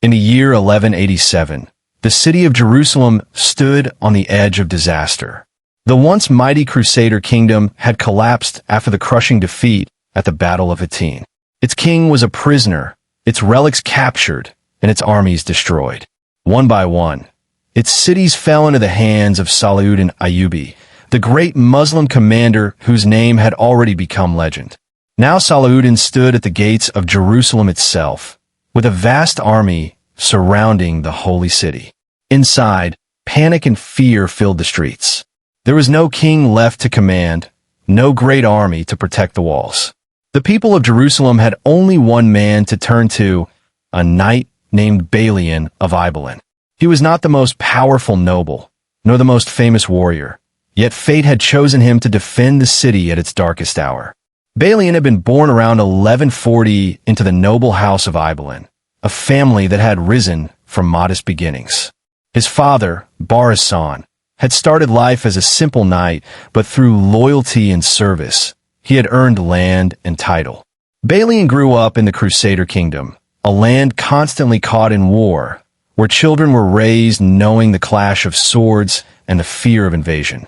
In the year 1187, the city of Jerusalem stood on the edge of disaster. The once mighty Crusader kingdom had collapsed after the crushing defeat at the Battle of Hattin. Its king was a prisoner, its relics captured, and its armies destroyed. One by one, its cities fell into the hands of Salahuddin Ayyubi, the great Muslim commander whose name had already become legend. Now Salahuddin stood at the gates of Jerusalem itself, with a vast army surrounding the holy city. Inside, panic and fear filled the streets. There was no king left to command, no great army to protect the walls. The people of Jerusalem had only one man to turn to, a knight named Balian of Ibelin. He was not the most powerful noble, nor the most famous warrior, yet fate had chosen him to defend the city at its darkest hour. Balian had been born around 1140 into the noble house of Ibelin, a family that had risen from modest beginnings. His father, Barisan, had started life as a simple knight, but through loyalty and service, he had earned land and title. Balian grew up in the Crusader kingdom, a land constantly caught in war, where children were raised knowing the clash of swords and the fear of invasion.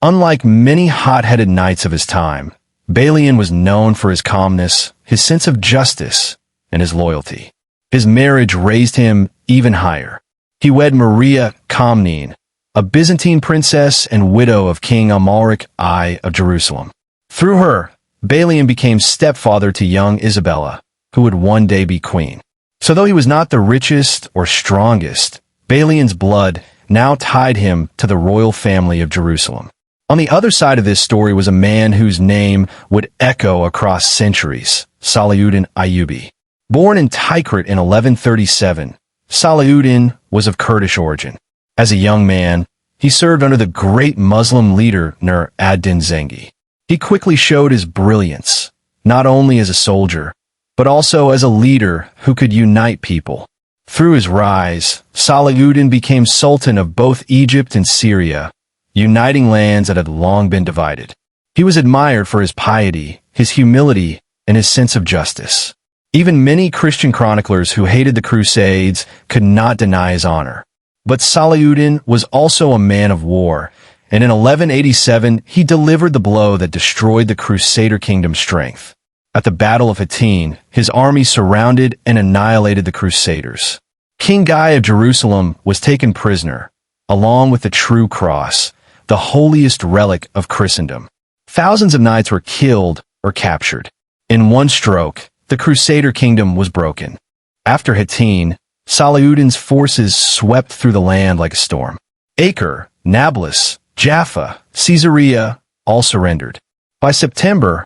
Unlike many hot-headed knights of his time, Balian was known for his calmness, his sense of justice, and his loyalty. His marriage raised him even higher. He wed Maria Komnene, a Byzantine princess and widow of King Amalric I of Jerusalem. Through her, Balian became stepfather to young Isabella, who would one day be queen. So though he was not the richest or strongest, Balian's blood now tied him to the royal family of Jerusalem. On the other side of this story was a man whose name would echo across centuries, Salahuddin Ayyubi. Born in Tikrit in 1137, Salahuddin was of Kurdish origin. As a young man, he served under the great Muslim leader Nur ad-Din Zengi. He quickly showed his brilliance, not only as a soldier, but also as a leader who could unite people. Through his rise, Salahuddin became sultan of both Egypt and Syria, uniting lands that had long been divided. He was admired for his piety, his humility, and his sense of justice. Even many Christian chroniclers who hated the Crusades could not deny his honor. But Salahuddin was also a man of war, and in 1187 he delivered the blow that destroyed the Crusader kingdom's strength. At the Battle of Hattin, his army surrounded and annihilated the Crusaders. King Guy of Jerusalem was taken prisoner, along with the true cross, the holiest relic of Christendom. Thousands of knights were killed or captured. In one stroke, the Crusader kingdom was broken. After Hattin, Salahuddin's forces swept through the land like a storm. Acre, Nablus, Jaffa, Caesarea all surrendered. By September,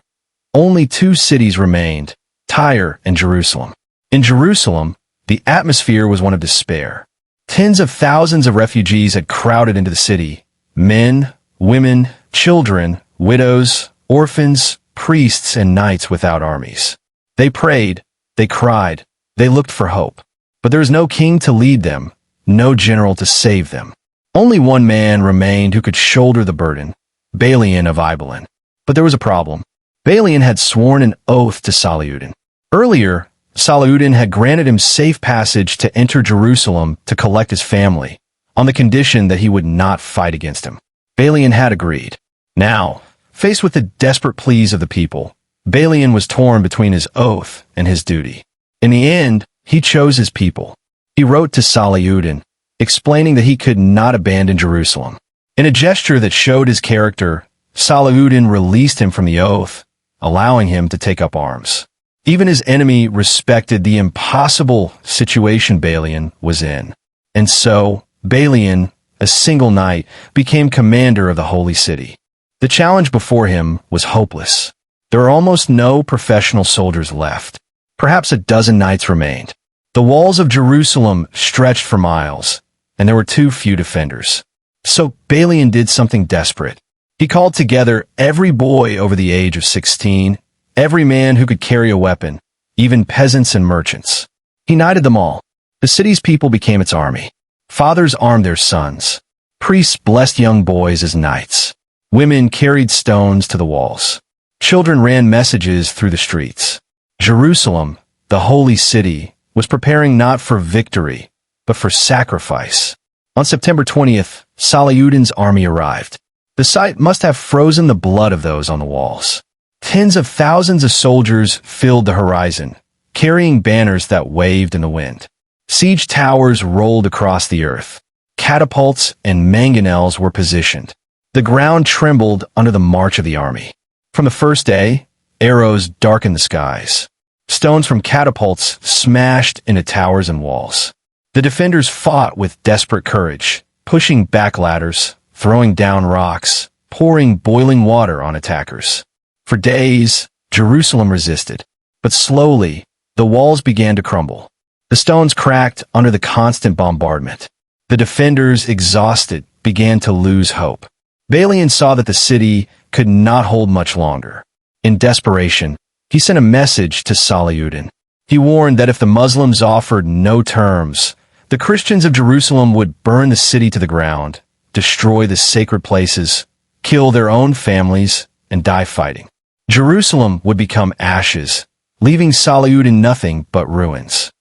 only two cities remained, Tyre and Jerusalem. In Jerusalem, the atmosphere was one of despair. Tens of thousands of refugees had crowded into the city. Men, women, children, widows, orphans, priests, and knights without armies. They prayed, they cried, they looked for hope. But there was no king to lead them, no general to save them. Only one man remained who could shoulder the burden, Balian of Ibelin. But there was a problem. Balian had sworn an oath to Salahuddin. Earlier, Salahuddin had granted him safe passage to enter Jerusalem to collect his family, on the condition that he would not fight against him. Balian had agreed. Now, faced with the desperate pleas of the people, Balian was torn between his oath and his duty. In the end, he chose his people. He wrote to Salahuddin, explaining that he could not abandon Jerusalem. In a gesture that showed his character, Salahuddin released him from the oath, allowing him to take up arms. Even his enemy respected the impossible situation Balian was in. And so, Balian, a single knight, became commander of the holy city. The challenge before him was hopeless. There were almost no professional soldiers left. Perhaps a dozen knights remained. The walls of Jerusalem stretched for miles, and there were too few defenders. So Balian did something desperate. He called together every boy over the age of 16, every man who could carry a weapon, even peasants and merchants. He knighted them all. The city's people became its army. Fathers armed their sons. Priests blessed young boys as knights. Women carried stones to the walls. Children ran messages through the streets. Jerusalem, the holy city, was preparing not for victory, but for sacrifice. On September 20th, Salahuddin's army arrived. The sight must have frozen the blood of those on the walls. Tens of thousands of soldiers filled the horizon, carrying banners that waved in the wind. Siege towers rolled across the earth. Catapults and mangonels were positioned. The ground trembled under the march of the army. From the first day, arrows darkened the skies. Stones from catapults smashed into towers and walls. The defenders fought with desperate courage, pushing back ladders, throwing down rocks, pouring boiling water on attackers. For days, Jerusalem resisted, but slowly, the walls began to crumble. The stones cracked under the constant bombardment. The defenders, exhausted, began to lose hope. Balian saw that the city could not hold much longer. In desperation, he sent a message to Salahuddin. He warned that if the Muslims offered no terms, the Christians of Jerusalem would burn the city to the ground, destroy the sacred places, kill their own families, and die fighting. Jerusalem would become ashes, leaving Salahuddin nothing but ruins.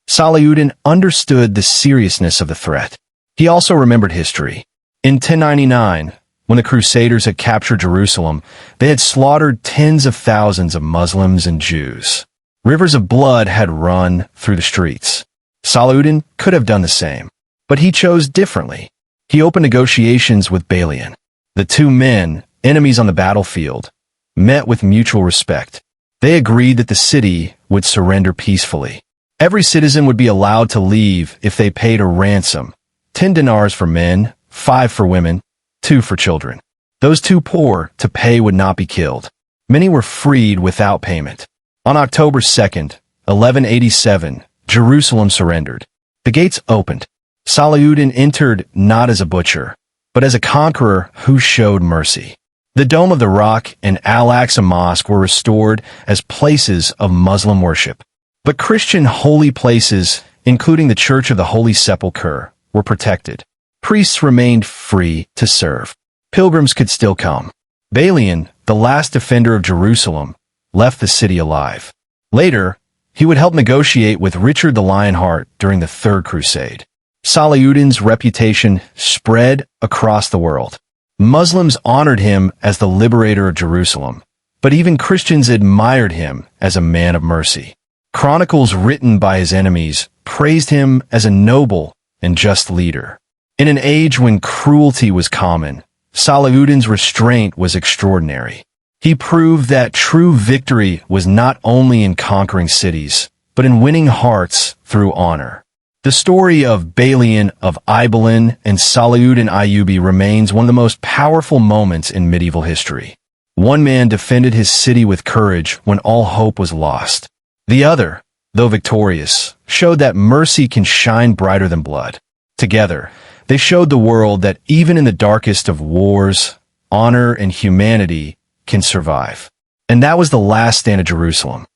Salahuddin understood the seriousness of the threat. He also remembered history. In 1099, when the Crusaders had captured Jerusalem, they had slaughtered tens of thousands of Muslims and Jews. Rivers of blood had run through the streets. Salahuddin could have done the same, but he chose differently. He opened negotiations with Balian. The two men, enemies on the battlefield, met with mutual respect. They agreed that the city would surrender peacefully. Every citizen would be allowed to leave if they paid a ransom, 10 dinars for men, 5 for women, 2 for children. Those too poor to pay would not be killed. Many were freed without payment. On October 2nd, 1187, Jerusalem surrendered. The gates opened. Salahuddin entered not as a butcher, but as a conqueror who showed mercy. The Dome of the Rock and Al-Aqsa Mosque were restored as places of Muslim worship. But Christian holy places, including the Church of the Holy Sepulchre, were protected. Priests remained free to serve. Pilgrims could still come. Balian, the last defender of Jerusalem, left the city alive. Later, he would help negotiate with Richard the Lionheart during the Third Crusade. Salahuddin's reputation spread across the world. Muslims honored him as the liberator of Jerusalem, but even Christians admired him as a man of mercy. Chronicles written by his enemies praised him as a noble and just leader. In an age when cruelty was common, Salahuddin's restraint was extraordinary. He proved that true victory was not only in conquering cities, but in winning hearts through honor. The story of Balian of Ibelin and Salahuddin Ayyubi remains one of the most powerful moments in medieval history. One man defended his city with courage when all hope was lost. The other, though victorious, showed that mercy can shine brighter than blood. Together, they showed the world that even in the darkest of wars, honor and humanity can survive. And that was the last stand of Jerusalem.